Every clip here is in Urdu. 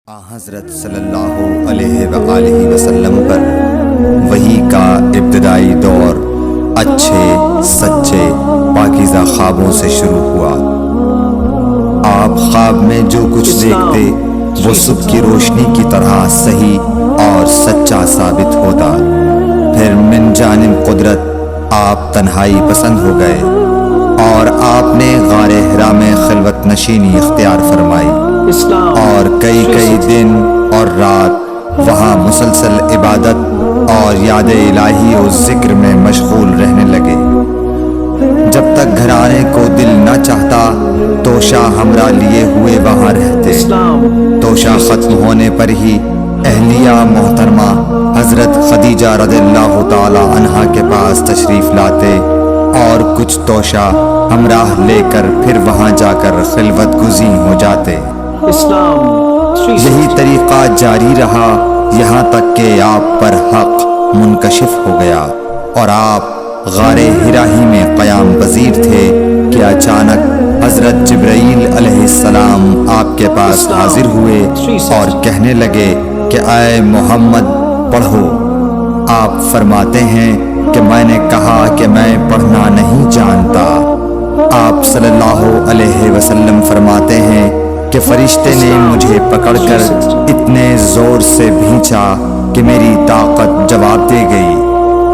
حضرت صلی اللہ علیہ وآلہ وسلم پر وحی کا ابتدائی دور اچھے سچے پاکیزہ خوابوں سے شروع ہوا۔ آپ خواب میں جو کچھ دیکھتے وہ صبح کی روشنی کی طرح صحیح اور سچا ثابت ہوتا۔ پھر من جانب قدرت آپ تنہائی پسند ہو گئے اور آپ نے غار حرا میں خلوت نشینی اختیار فرمائی اور کئی دن اور رات وہاں مسلسل عبادت اور یاد الہی و ذکر میں مشغول رہنے لگے۔ جب تک گھر آنے کو دل نہ چاہتا توشہ ہمراہ لیے ہوئے وہاں رہتے۔ توشہ ختم ہونے پر ہی اہلیہ محترمہ حضرت خدیجہ رضی اللہ تعالی عنہا کے پاس تشریف لاتے اور کچھ توشہ ہمراہ لے کر پھر وہاں جا کر خلوت گزین ہو جاتے۔ یہی طریقہ جاری رہا یہاں تک کہ آپ پر حق منکشف ہو گیا اور آپ غار حرا ہی میں قیام پذیر تھے کہ اچانک حضرت جبرائیل علیہ السلام آپ کے پاس حاضر ہوئے اور کہنے لگے کہ اے محمد پڑھو۔ آپ فرماتے ہیں کہ میں نے کہا کہ میں پڑھنا نہیں جانتا۔ آپ صلی اللہ علیہ وسلم فرماتے ہیں کہ فرشتے نے مجھے پکڑ کر اتنے زور سے بھینچا کہ میری طاقت جواب دے گئی۔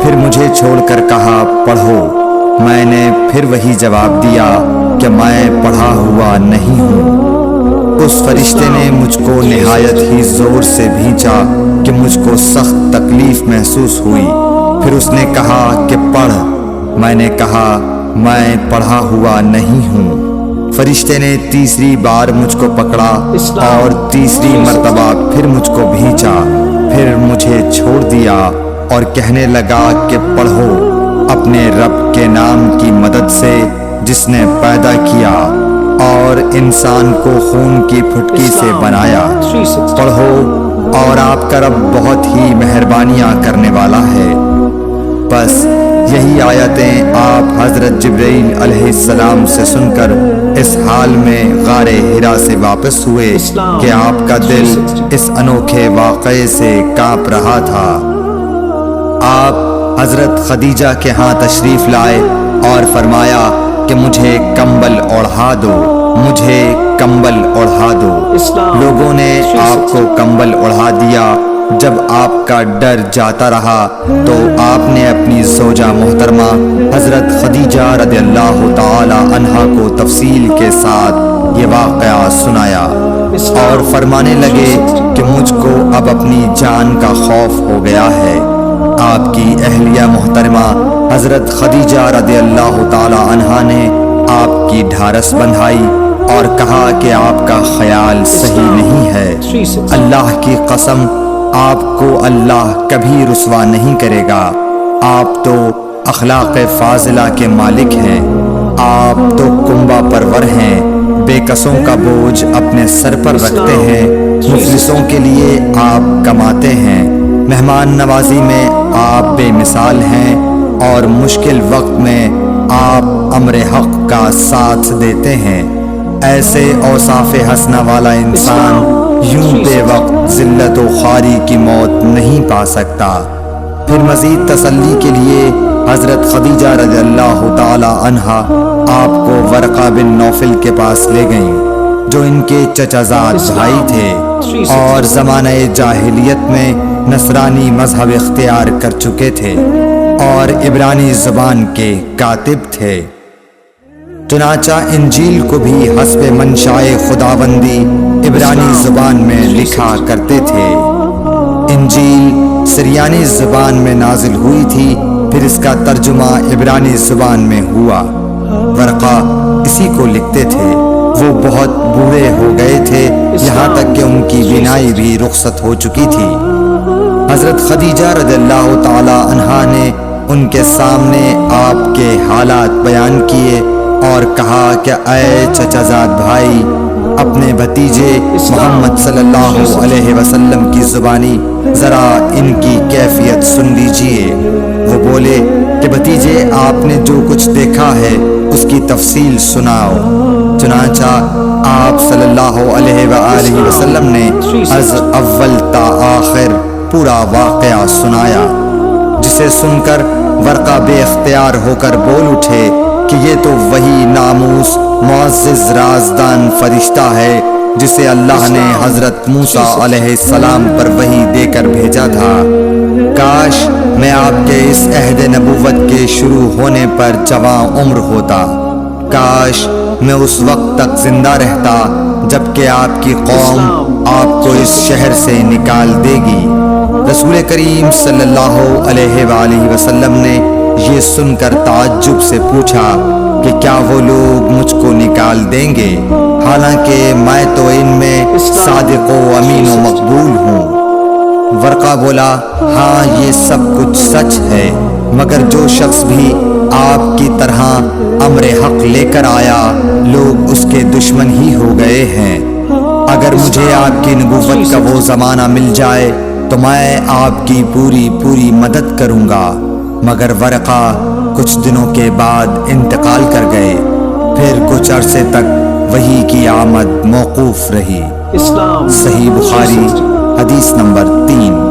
پھر مجھے چھوڑ کر کہا پڑھو۔ میں نے پھر وہی جواب دیا کہ میں پڑھا ہوا نہیں ہوں۔ اس فرشتے نے مجھ کو نہایت ہی زور سے بھینچا کہ مجھ کو سخت تکلیف محسوس ہوئی۔ پھر اس نے کہا کہ پڑھ۔ میں نے کہا میں پڑھا ہوا نہیں ہوں۔ فرشتے نے تیسری بار مجھ کو پکڑا اور تیسری مرتبہ پھر مجھ کو بھینچا۔ پھر مجھے چھوڑ دیا اور کہنے لگا کہ پڑھو اپنے رب کے نام کی مدد سے جس نے پیدا کیا اور انسان کو خون کی پھٹکی سے بنایا۔ پڑھو اور آپ کا رب بہت ہی مہربانیاں کرنے والا ہے۔ بس یہی آیتیں آپ حضرت جبرائیل علیہ السلام سے سن کر اس حال میں غار حرا سے واپس ہوئے کہ آپ کا دل اس انوکھے واقعے سے کانپ رہا تھا۔ آپ حضرت خدیجہ کے ہاں تشریف لائے اور فرمایا کہ مجھے کمبل اوڑھا دو، مجھے کمبل اوڑھا دو۔ لوگوں نے آپ کو کمبل اوڑھا دیا۔ جب آپ کا ڈر جاتا رہا تو آپ نے اپنی زوجہ محترمہ حضرت خدیجہ رضی اللہ تعالی عنہا کو تفصیل کے ساتھ یہ واقعہ سنایا اور فرمانے لگے کہ مجھ کو اب اپنی جان کا خوف ہو گیا ہے۔ آپ کی اہلیہ محترمہ حضرت خدیجہ رضی اللہ تعالی عنہا نے آپ کی ڈھارس بندھائی اور کہا کہ آپ کا خیال صحیح نہیں ہے۔ اللہ کی قسم آپ کو اللہ کبھی رسوا نہیں کرے گا۔ آپ تو اخلاق فاضلہ کے مالک ہیں۔ آپ تو کنبہ پرور ہیں، بے کسوں کا بوجھ اپنے سر پر رکھتے ہیں، مفلسوں کے لیے آپ کماتے ہیں، مہمان نوازی میں آپ بے مثال ہیں اور مشکل وقت میں آپ امر حق کا ساتھ دیتے ہیں۔ ایسے اوصاف حسنہ والا انسان یوں بے وقت ذلت و خواری کی موت نہیں پا سکتا۔ پھر مزید تسلی کے لیے حضرت خدیجہ رضی اللہ تعالی عنہا آپ کو ورقہ بن نوفل کے پاس لے گئیں جو ان کے چچا زاد بھائی تھے اور زمانہ جاہلیت میں نصرانی مذہب اختیار کر چکے تھے اور عبرانی زبان کے کاتب تھے۔ چنانچہ انجیل کو بھی حسب منشائے خداوندی عبرانی زبان میں لکھا کرتے تھے۔ انجیل سریانی زبان میں نازل ہوئی تھی، پھر اس کا ترجمہ عبرانی زبان میں ہوا۔ ورقہ اسی کو لکھتے تھے۔ وہ بہت بوڑھے ہو گئے تھے، یہاں تک کہ ان کی بینائی بھی رخصت ہو چکی تھی۔ حضرت خدیجہ رضی اللہ تعالی عنہا نے ان کے سامنے آپ کے حالات بیان کیے اور کہا کہ اے چچا زاد بھائی، اپنے بھتیجے محمد صلی اللہ علیہ وسلم کی زبانی ذرا ان کی کیفیت سن لیجئے۔ وہ بولے کہ بھتیجے آپ نے جو کچھ دیکھا ہے اس کی تفصیل سناؤ۔ چنانچہ آپ صلی اللہ علیہ وآلہ وسلم نے از اول تا آخر پورا واقعہ سنایا، جسے سن کر ورقہ بے اختیار ہو کر بول اٹھے کہ یہ تو وہی ناموس معزز رازدان فرشتہ ہے جسے اللہ نے حضرت موسیٰ علیہ السلام پر وحی دے کر بھیجا تھا۔ کاش میں آپ کے اس عہد نبوت کے شروع ہونے پر جواں عمر ہوتا، کاش میں اس وقت تک زندہ رہتا جب کہ آپ کی قوم آپ کو اس شہر سے نکال دے گی۔ رسول کریم صلی اللہ علیہ وآلہ وسلم نے یہ سن کر تعجب سے پوچھا کہ کیا وہ لوگ مجھ کو نکال دیں گے، حالانکہ میں تو ان میں صادق و امین و مقبول ہوں۔ ورقہ بولا، ہاں یہ سب کچھ سچ ہے، مگر جو شخص بھی آپ کی طرح امر حق لے کر آیا لوگ اس کے دشمن ہی ہو گئے ہیں۔ اگر مجھے آپ کی نبوت کا وہ زمانہ مل جائے تو میں آپ کی پوری مدد کروں گا، مگر ورقہ کچھ دنوں کے بعد انتقال کر گئے، پھر کچھ عرصے تک وحی کی آمد موقوف رہی۔ صحیح بخاری حدیث نمبر 3۔